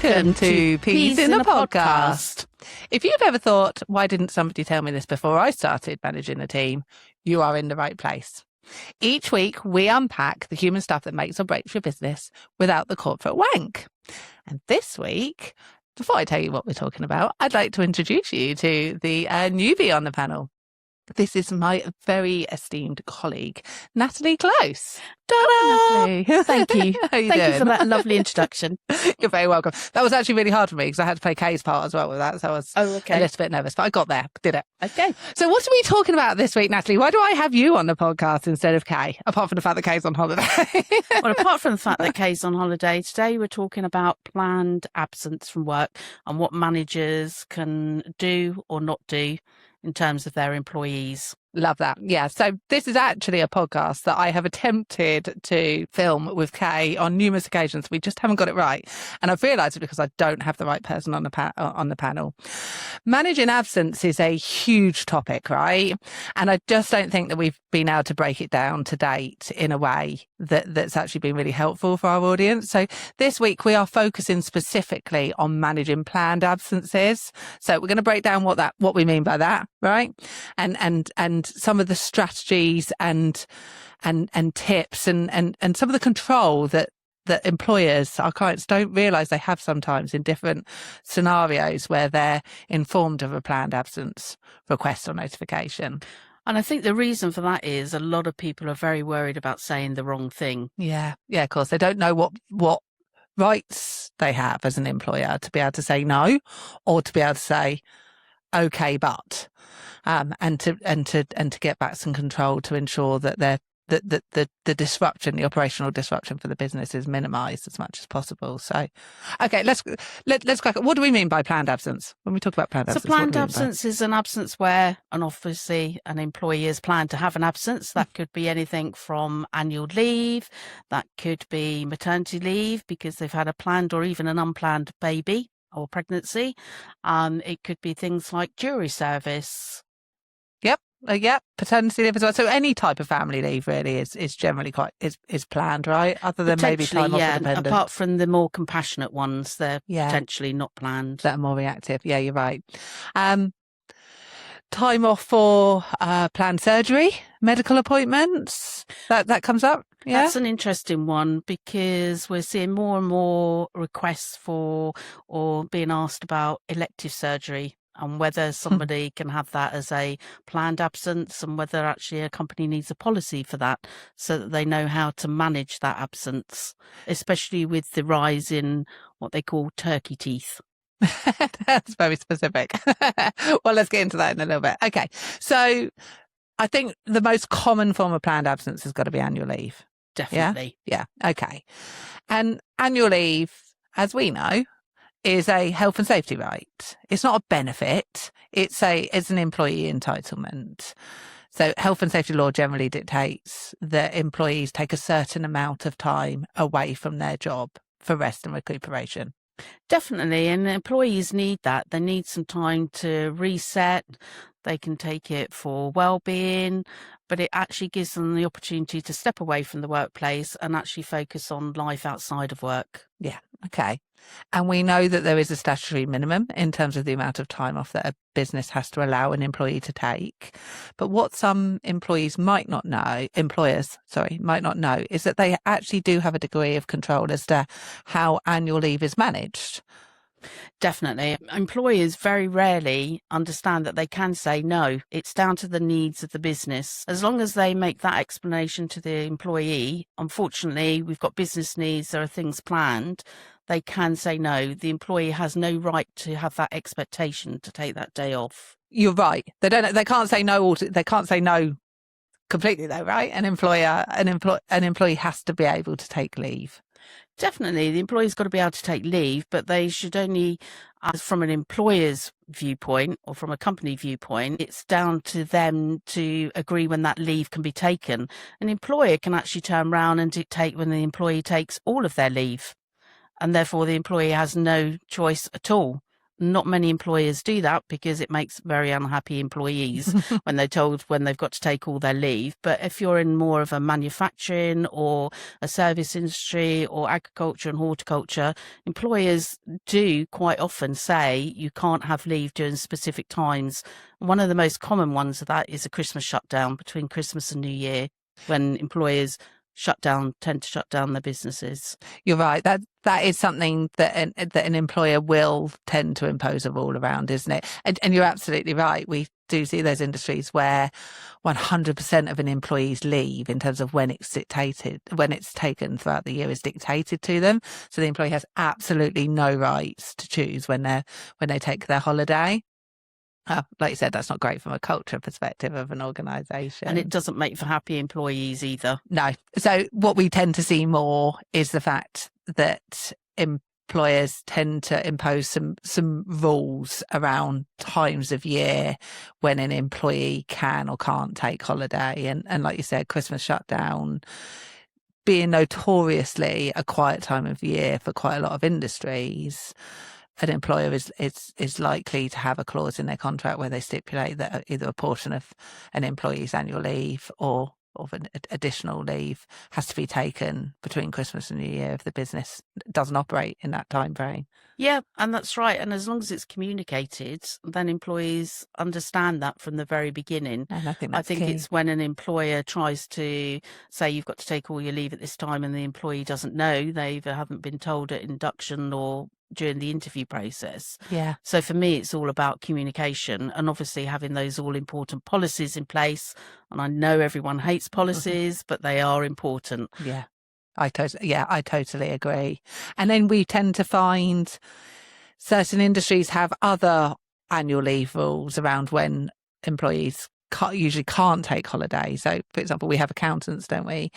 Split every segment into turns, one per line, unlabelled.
Welcome to Peas in a Podcast. If you've ever thought, why didn't somebody tell me this before I started managing a team, you are in the right place. Each week, we unpack the human stuff that makes or breaks your business without the corporate wank. And this week, before I tell you what we're talking about, I'd like to introduce you to the newbie on the panel. This is my very esteemed colleague, Natalie Close.
Natalie. Thank you.
Thank
you for that lovely introduction.
You're very welcome. That was actually really hard for me because I had to play Kay's part as well with that. So I was a little bit nervous, but I got there, did it.
Okay.
So what are we talking about this week, Natalie? Why do I have you on the podcast instead of Kay, apart from the fact that Kay's on holiday?
Well, apart from the fact that Kay's on holiday, today we're talking about planned absence from work and what managers can do or not do in terms of their employees.
Love that. Yeah. So this is actually a podcast that I have attempted to film with Kay on numerous occasions. We just haven't got it right. And I've realised it because I don't have the right person on the panel. Managing absence is a huge topic, right? And I just don't think that we've been able to break it down to date in a way that's actually been really helpful for our audience. So this week we are focusing specifically on managing planned absences. So we're going to break down what we mean by that, right? And some of the strategies and tips and some of the control that employers, our clients, don't realise they have sometimes in different scenarios where they're informed of a planned absence request or notification.
And I think the reason for that is a lot of people are very worried about saying the wrong thing.
Yeah, of course. They don't know what rights they have as an employer to be able to say no or to be able to say, okay, but. And to get back some control to ensure that the disruption, the operational disruption for the business is minimised as much as possible. So, okay, let's crack. What do we mean by planned absence when we talk about planned absence?
So planned absence is an absence where, and obviously an employee is planned to have an absence. That could be anything from annual leave, that could be maternity leave because they've had a planned or even an unplanned baby or pregnancy. It could be things like jury service.
Yep, paternity leave as well. So any type of family leave really is generally is planned, right? Other than maybe time off for dependent.
Apart from the more compassionate ones, they're potentially not planned.
That are more reactive. Yeah, you're right. Time off for planned surgery, medical appointments. That comes up. Yeah,
that's an interesting one because we're seeing more and more requests for or being asked about elective surgery and whether somebody can have that as a planned absence and whether actually a company needs a policy for that so that they know how to manage that absence, especially with the rise in what they call turkey teeth.
That's very specific. Well, let's get into that in a little bit. Okay. So I think the most common form of planned absence has got to be annual leave.
Definitely.
Yeah. Okay. And annual leave, as we know, is a health and safety right. It's not a benefit. It's an employee entitlement. So health and safety law generally dictates that employees take a certain amount of time away from their job for rest and recuperation.
Definitely. And employees need that. They need some time to reset. They can take it for well-being, but it actually gives them the opportunity to step away from the workplace and actually focus on life outside of work.
Yeah. Okay. And we know that there is a statutory minimum in terms of the amount of time off that a business has to allow an employee to take. But what some employers might not know is that they actually do have a degree of control as to how annual leave is managed.
Definitely. Employers very rarely understand that they can say no. It's down to the needs of the business. As long as they make that explanation to the employee, unfortunately, we've got business needs, there are things planned, they can say no. The employee has no right to have that expectation to take that day off.
You're right. They can't say no. They can't say no completely though, right? An employee has to be able to take leave.
Definitely, the employee's got to be able to take leave, but they should only, as from an employer's viewpoint or from a company viewpoint, it's down to them to agree when that leave can be taken. An employer can actually turn around and dictate when the employee takes all of their leave, and therefore the employee has no choice at all not many employers do that because it makes very unhappy employees when they're told when they've got to take all their leave. But if you're in more of a manufacturing or a service industry or agriculture and horticulture, employers do quite often say you can't have leave during specific times. One of the most common ones of that is a Christmas shutdown between Christmas and New Year, when employers tend to shut down their businesses.
You're right. That is something that an employer will tend to impose a rule around, isn't it? And you're absolutely right. We do see those industries where 100% of an employee's leave in terms of when it's taken throughout the year is dictated to them. So the employee has absolutely no rights to choose when they take their holiday. Like you said, that's not great from a culture perspective of an organisation.
And it doesn't make for happy employees either.
No. So what we tend to see more is the fact that employers tend to impose some rules around times of year when an employee can or can't take holiday. And like you said, Christmas shutdown being notoriously a quiet time of year for quite a lot of industries, an employer is likely to have a clause in their contract where they stipulate that either a portion of an employee's annual leave or of an additional leave has to be taken between Christmas and New Year if the business doesn't operate in that time frame.
Yeah, and that's right. And as long as it's communicated, then employees understand that from the very beginning.
And I think key.
It's when an employer tries to say you've got to take all your leave at this time and the employee doesn't know, they either haven't been told at induction or during the interview process.
Yeah.
So for me, it's all about communication and obviously having those all important policies in place. And I know everyone hates policies, but they are important.
Yeah. I totally agree. And then we tend to find certain industries have other annual leave rules around when employees usually can't take holiday. So, for example, we have accountants, don't we?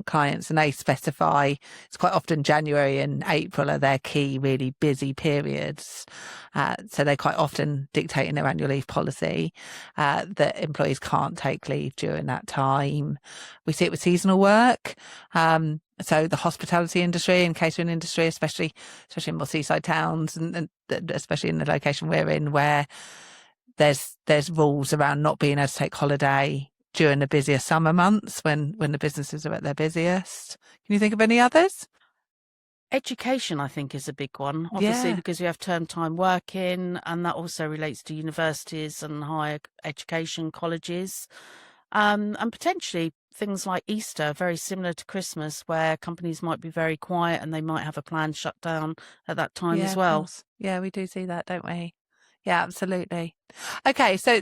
Clients, and they specify it's quite often January and April are their key, really busy periods. So they quite often dictate in their annual leave policy that employees can't take leave during that time. We see it with seasonal work. So the hospitality industry and catering industry, especially in more seaside towns, and especially in the location we're in, where there's rules around not being able to take holiday during the busier summer months when the businesses are at their busiest. Can you think of any others?
Education, I think, is a big one, obviously, because we have term time working, and that also relates to universities and higher education colleges, and potentially things like Easter, very similar to Christmas, where companies might be very quiet and they might have a planned shutdown at that time as well.
Yeah, we do see that, don't we? Yeah, absolutely. Okay, so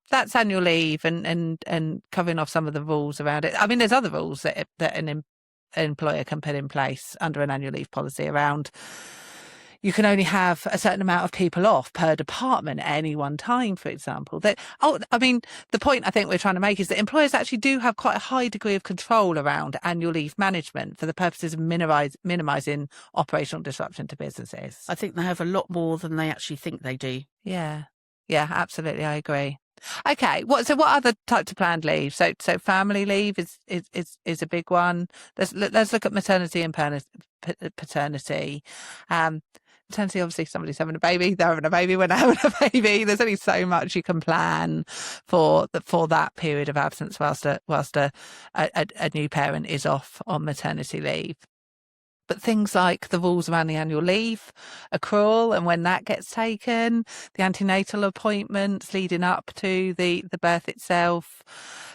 that's annual leave and covering off some of the rules around it. I mean, there's other rules that an employer can put in place under an annual leave policy around. You can only have a certain amount of people off per department at any one time, for example. The point I think we're trying to make is that employers actually do have quite a high degree of control around annual leave management for the purposes of minimising operational disruption to businesses.
I think they have a lot more than they actually think they do.
Yeah, absolutely. I agree. Okay, what other types of planned leave? So family leave is a big one. Let's look at maternity and paternity. Maternity, obviously, somebody's having a baby. They're having a baby when they're having a baby. There's only so much you can plan for that period of absence whilst a new parent is off on maternity leave. But things like the rules around the annual leave accrual and when that gets taken, the antenatal appointments leading up to the birth itself,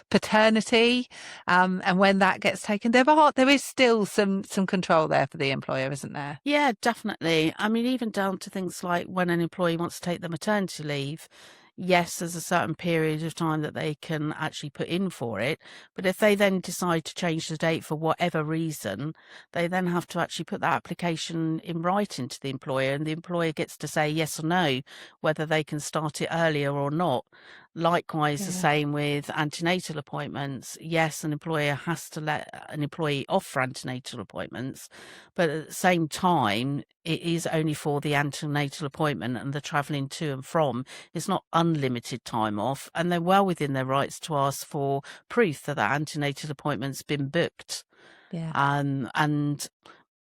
paternity, and when that gets taken, there is still some control there for the employer, isn't there?
Yeah, definitely. I mean, even down to things like when an employee wants to take the maternity leave. Yes, there's a certain period of time that they can actually put in for it. But if they then decide to change the date for whatever reason, they then have to actually put that application in writing to the employer, and the employer gets to say yes or no, whether they can start it earlier or not. Likewise, the same with antenatal appointments. Yes, an employer has to let an employee off for antenatal appointments, but at the same time, it is only for the antenatal appointment, and the travelling to and from is not unlimited time off, and they're well within their rights to ask for proof that that antenatal appointment's been booked.
Yeah.
And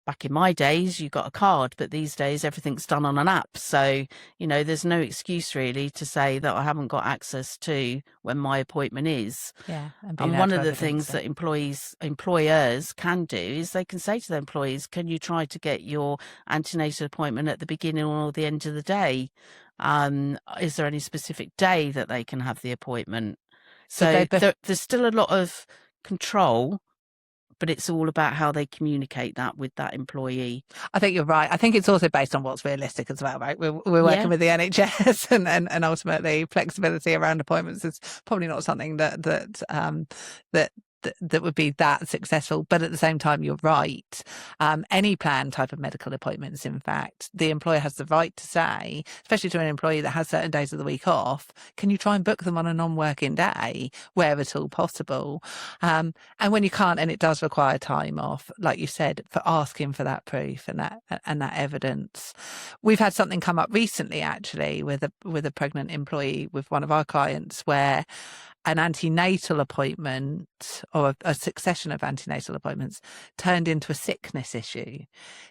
back in my days, you got a card, but these days everything's done on an app. So, there's no excuse really to say that I haven't got access to when my appointment is.
Yeah.
And one of the things that employers can do is they can say to their employees, can you try to get your antenatal appointment at the beginning or the end of the day? Is there any specific day that they can have the appointment? So there's still a lot of control, but it's all about how they communicate that with that employee.
I think you're right. I think it's also based on what's realistic as well, right? We're working with the NHS, and ultimately flexibility around appointments is probably not something that would be that successful. But at the same time, you're right. Any planned type of medical appointments, in fact, the employer has the right to say, especially to an employee that has certain days of the week off, can you try and book them on a non-working day where at all possible? And when you can't, and it does require time off, like you said, for asking for that proof and that evidence. We've had something come up recently, actually, with a pregnant employee with one of our clients where an antenatal appointment or a succession of antenatal appointments turned into a sickness issue,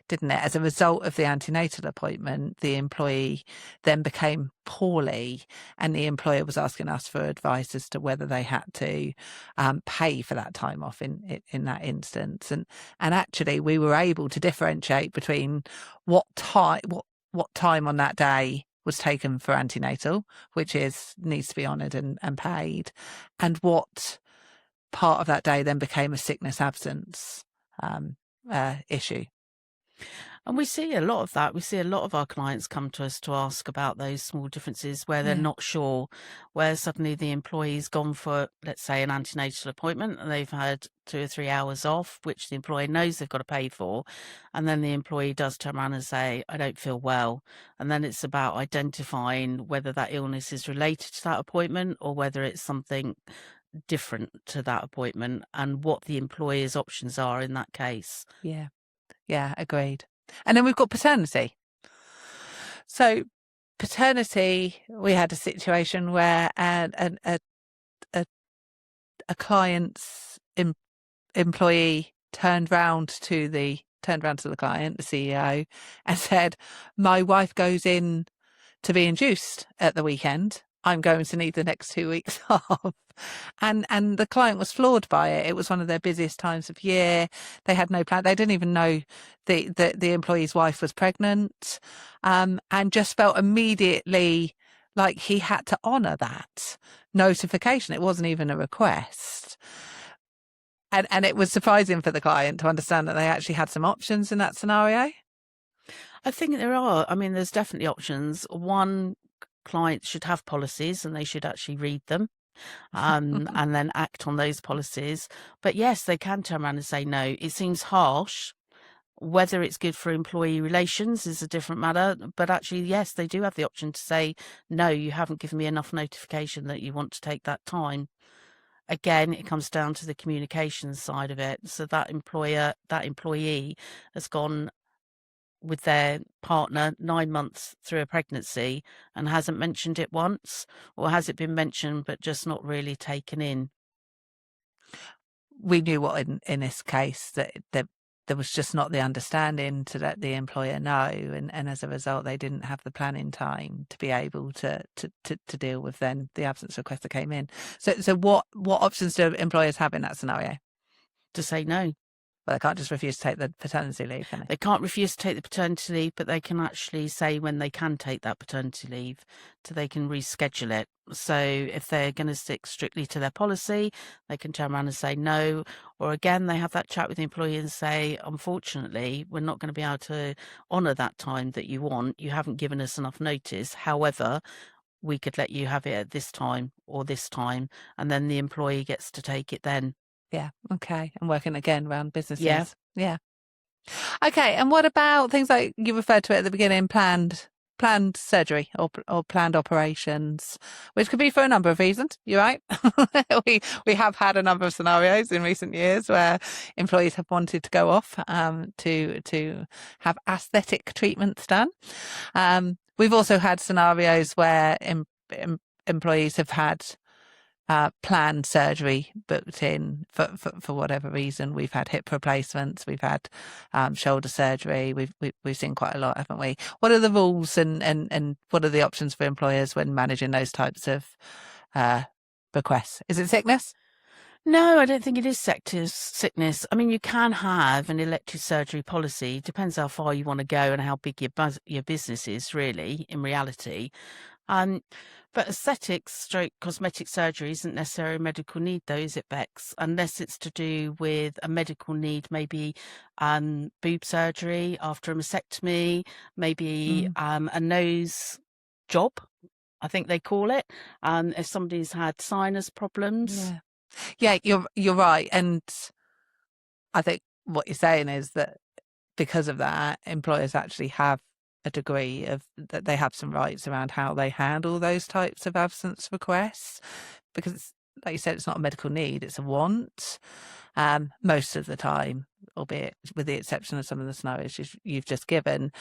didn't it? As a result of the antenatal appointment, the employee then became poorly, and the employer was asking us for advice as to whether they had to pay for that time off in that instance. And actually, we were able to differentiate between what time on that day was taken for antenatal, which needs to be honoured and paid, and what part of that day then became a sickness absence issue.
And we see a lot of that. We see a lot of our clients come to us to ask about those small differences where they're not sure, where suddenly the employee's gone for, let's say, an antenatal appointment and they've had 2 or 3 hours off, which the employer knows they've got to pay for. And then the employee does turn around and say, I don't feel well. And then it's about identifying whether that illness is related to that appointment or whether it's something different to that appointment and what the employer's options are in that case.
Yeah, agreed. And then we've got paternity. So paternity, we had a situation where a client's employee turned round to the client, the CEO, and said, my wife goes in to be induced at the weekend. I'm going to need the next 2 weeks off. And the client was floored by it. It was one of their busiest times of year. They had no plan. They didn't even know the employee's wife was pregnant, and just felt immediately like he had to honour that notification. It wasn't even a request. And it was surprising for the client to understand that they actually had some options in that scenario.
I think there are. I mean, there's definitely options. One, clients should have policies and they should actually read them and then act on those policies. But yes, they can turn around and say no. It seems harsh. Whether it's good for employee relations is a different matter. But actually, yes, they do have the option to say, no, you haven't given me enough notification that you want to take that time. Again, it comes down to the communication side of it. So that employee has gone with their partner 9 months through a pregnancy and hasn't mentioned it once, or has it been mentioned but just not really taken in?
We knew what in this case that there was just not the understanding to let the employer know, and as a result they didn't have the planning time to be able to deal with then the absence request that came in. So what options do employers have in that scenario?
To say no.
Well, they can't just refuse to take the paternity leave, can they?
They can't refuse to take the paternity leave, but they can actually say when they can take that paternity leave, so they can reschedule it. So if they're going to stick strictly to their policy, they can turn around and say no. Or again, they have that chat with the employee and say, unfortunately, we're not going to be able to honour that time that you want. You haven't given us enough notice. However, we could let you have it at this time or this time, and then the employee gets to take it then.
Yeah. Okay. And working again around businesses. Yeah. Okay. And what about things like you referred to it at the beginning, planned surgery or planned operations, which could be for a number of reasons. You're right. we have had a number of scenarios in recent years where employees have wanted to go off to have aesthetic treatments done. We've also had scenarios where employees have had planned surgery booked in for whatever reason. We've had hip replacements, we've had shoulder surgery. We've seen quite a lot, haven't we? What are the rules and what are the options for employers when managing those types of requests? Is it sickness?
No, I don't think it is sickness. I mean, you can have an elective surgery policy. Depends how far you want to go and how big your business is, really, in reality. But aesthetics stroke cosmetic surgery isn't necessarily a medical need, though, is it, Bex? Unless it's to do with a medical need, maybe boob surgery after a mastectomy, maybe a nose job, I think they call it. If somebody's had sinus problems.
Yeah, you're right. And I think what you're saying is that because of that, employers actually have a degree of that they have some rights around how they handle those types of absence requests, because like you said, it's not a medical need, it's a want, most of the time, albeit with the exception of some of the scenarios you've just given.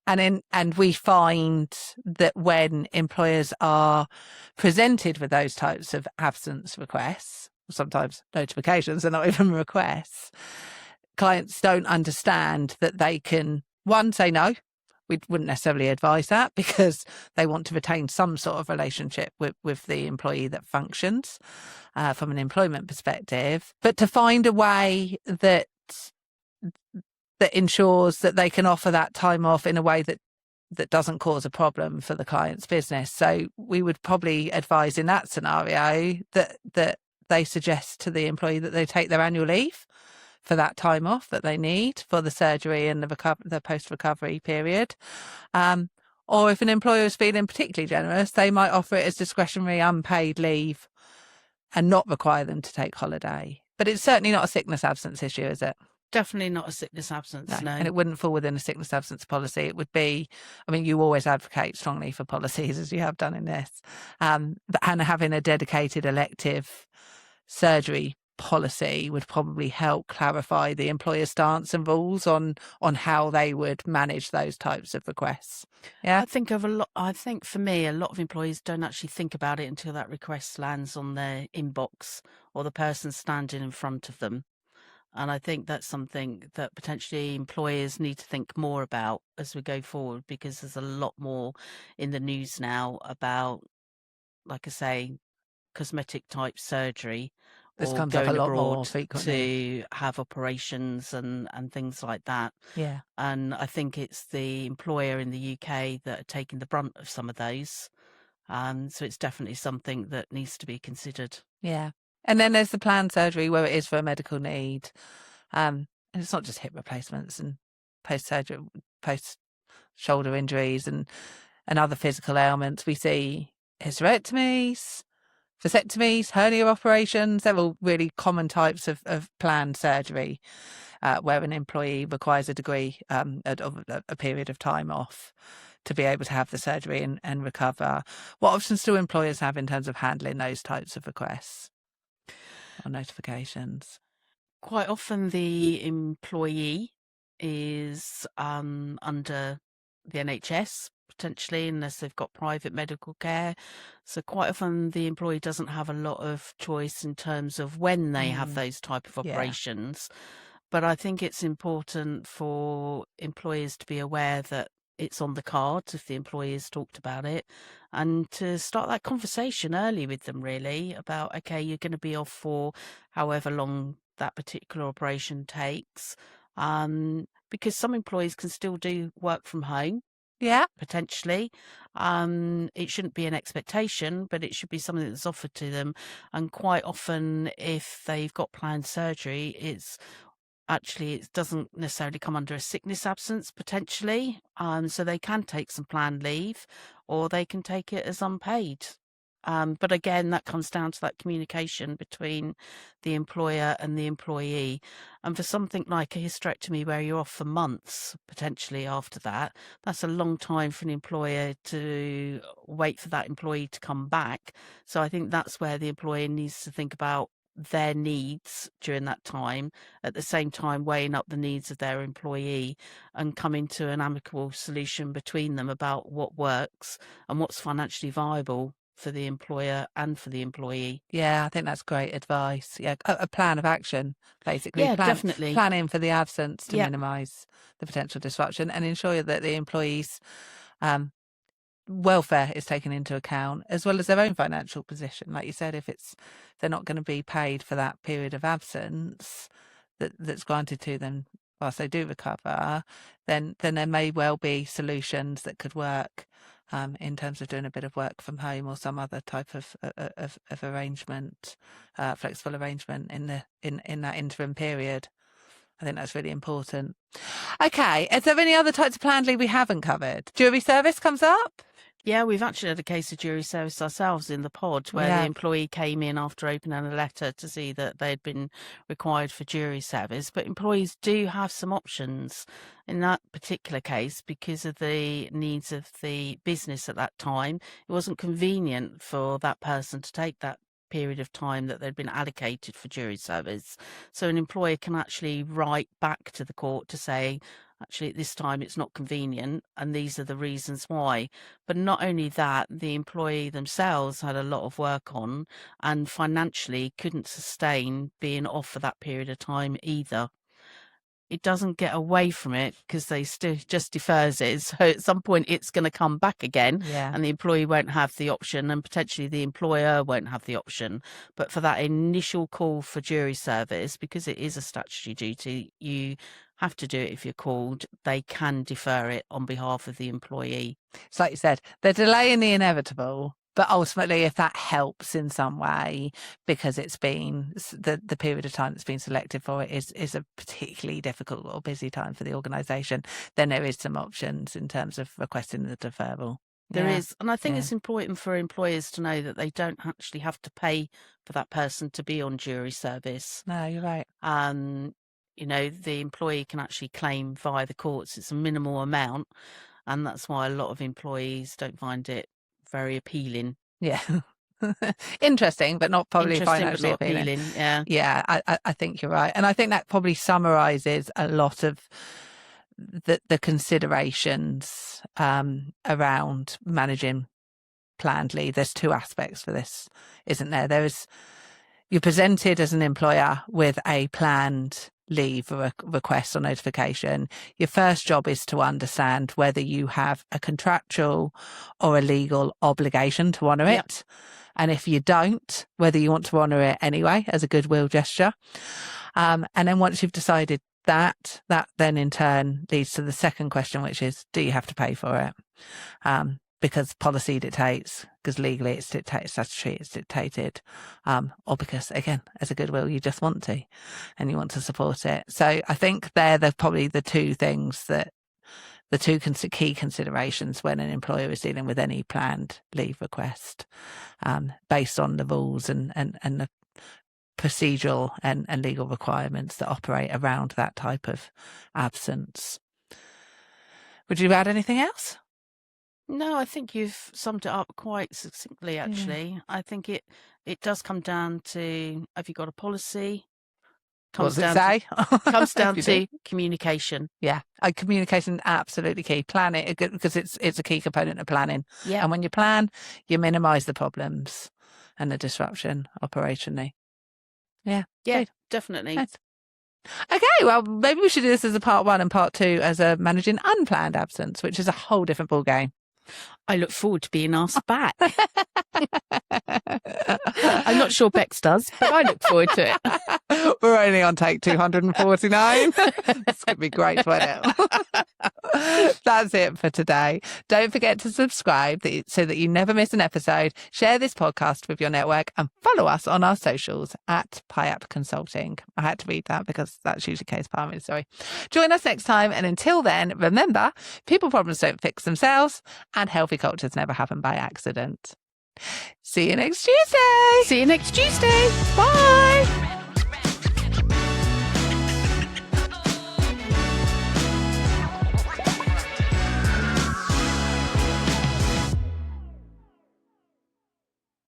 And we find that when employers are presented with those types of absence requests, sometimes notifications are not even requests, clients don't understand that they can, one, say no. We wouldn't necessarily advise that because they want to retain some sort of relationship with the employee that functions from an employment perspective, but to find a way that ensures that they can offer that time off in a way that doesn't cause a problem for the client's business. So we would probably advise in that scenario that they suggest to the employee that they take their annual leave for that time off that they need for the surgery and the post-recovery period. Or if an employer is feeling particularly generous, they might offer it as discretionary unpaid leave and not require them to take holiday. But it's certainly not a sickness absence issue, is it?
Definitely not a sickness absence, no.
And it wouldn't fall within a sickness absence policy. It would be, I mean, you always advocate strongly for policies, as you have done in this, and having a dedicated elective surgery policy would probably help clarify the employer's stance and rules on how they would manage those types of requests. Yeah,
I think for me, a lot of employees don't actually think about it until that request lands on their inbox or the person standing in front of them. And I think that's something that potentially employers need to think more about as we go forward, because there's a lot more in the news now about, like I say, cosmetic type surgery
this
or
comes up a
going
lot more
abroad
frequently
to have operations and things like that.
Yeah.
And I think it's the employer in the UK that are taking the brunt of some of those. So it's definitely something that needs to be considered.
Yeah. And then there's the planned surgery where it is for a medical need. And it's not just hip replacements and post-surgery, post-shoulder injuries and other physical ailments. We see hysterectomies, vasectomies, hernia operations. They're all really common types of planned surgery where an employee requires a degree of a period of time off to be able to have the surgery and recover. What options do employers have in terms of handling those types of requests or notifications?
Quite often the employee is under the NHS, potentially, unless they've got private medical care. So quite often the employee doesn't have a lot of choice in terms of when they have those type of operations. But I think it's important for employers to be aware that it's on the cards if the employee has talked about it, and to start that conversation early with them, really, about, okay, you're going to be off for however long that particular operation takes, because some employees can still do work from home.
Yeah,
potentially. It shouldn't be an expectation, but it should be something that's offered to them. And quite often, if they've got planned surgery, it doesn't necessarily come under a sickness absence, potentially. So they can take some planned leave or they can take it as unpaid. But again, that comes down to that communication between the employer and the employee. And for something like a hysterectomy where you're off for months, potentially after that, that's a long time for an employer to wait for that employee to come back. So I think that's where the employer needs to think about their needs during that time, at the same time weighing up the needs of their employee and coming to an amicable solution between them about what works and what's financially viable for the employer and for the employee.
Yeah, I think that's great advice. Yeah, a plan of action, basically.
Yeah, definitely.
Planning for the absence to
Yeah.
minimise the potential disruption and ensure that the employees' welfare is taken into account, as well as their own financial position. Like you said, if they're not going to be paid for that period of absence that's granted to them whilst they do recover, then there may well be solutions that could work in terms of doing a bit of work from home or some other type of arrangement, flexible arrangement in that interim period. I think that's really important. Okay, is there any other types of planned leave we haven't covered? Jury service comes up?
Yeah, we've actually had a case of jury service ourselves in the pod where the employee came in after opening a letter to see that they'd been required for jury service. But employees do have some options in that particular case because of the needs of the business at that time. It wasn't convenient for that person to take that period of time that they'd been allocated for jury service. So an employer can actually write back to the court to say, actually, at this time, it's not convenient, and these are the reasons why. But not only that, the employee themselves had a lot of work on and financially couldn't sustain being off for that period of time either. It doesn't get away from it because they still just defers it. So at some point it's going to come back again, and the employee won't have the option, and potentially the employer won't have the option. But for that initial call for jury service, because it is a statutory duty, you have to do it if you're called. They can defer it on behalf of the employee.
It's like you said, they're delaying the inevitable. But ultimately, if that helps in some way, because it's been the period of time that's been selected for it is a particularly difficult or busy time for the organisation, then there is some options in terms of requesting the deferral.
There is. And I think it's important for employers to know that they don't actually have to pay for that person to be on jury service.
No, you're right.
The employee can actually claim via the courts. It's a minimal amount. And that's why a lot of employees don't find it very appealing.
Yeah. Interesting, but not probably financially
appealing.
Yeah, I think you're right. And I think that probably summarises a lot of the considerations around managing planned leave. There's two aspects for this, isn't there? You're presented as an employer with a planned leave request or notification. Your first job is to understand whether you have a contractual or a legal obligation to honour it. And if you don't, whether you want to honour it anyway as a goodwill gesture. And then once you've decided that then in turn leads to the second question, which is, do you have to pay for it? Because policy dictates, because legally it's dictated, statutory it's dictated, or because, again, as a goodwill, you just want to, and you want to support it. So I think they're probably the two things the two key considerations when an employer is dealing with any planned leave request, based on the rules and the procedural and legal requirements that operate around that type of absence. Would you add anything else?
No, I think you've summed it up quite succinctly, actually. Yeah. I think it does come down to, have you got a policy?
What does it say?
Comes down to communication.
Yeah, communication, absolutely key. Plan it, because it's a key component of planning.
Yeah.
And when you plan, you minimise the problems and the disruption operationally. Yeah.
Yeah,
good.
Definitely.
Nice. Okay, well, maybe we should do this as a part 1 and part 2 as a managing unplanned absence, which is a whole different ball game.
I look forward to being asked back. I'm not sure Bex does, but I look forward to it.
We're only on take 249. It's going to be great, won't it? That's it for today. Don't forget to subscribe so that you never miss an episode. Share this podcast with your network and follow us on our socials at PIAP Consulting. I had to read that because that's usually case primary. Sorry. Join us next time. And until then, remember, people problems don't fix themselves and healthy cultures never happen by accident. See you next Tuesday.
See you next Tuesday. Bye.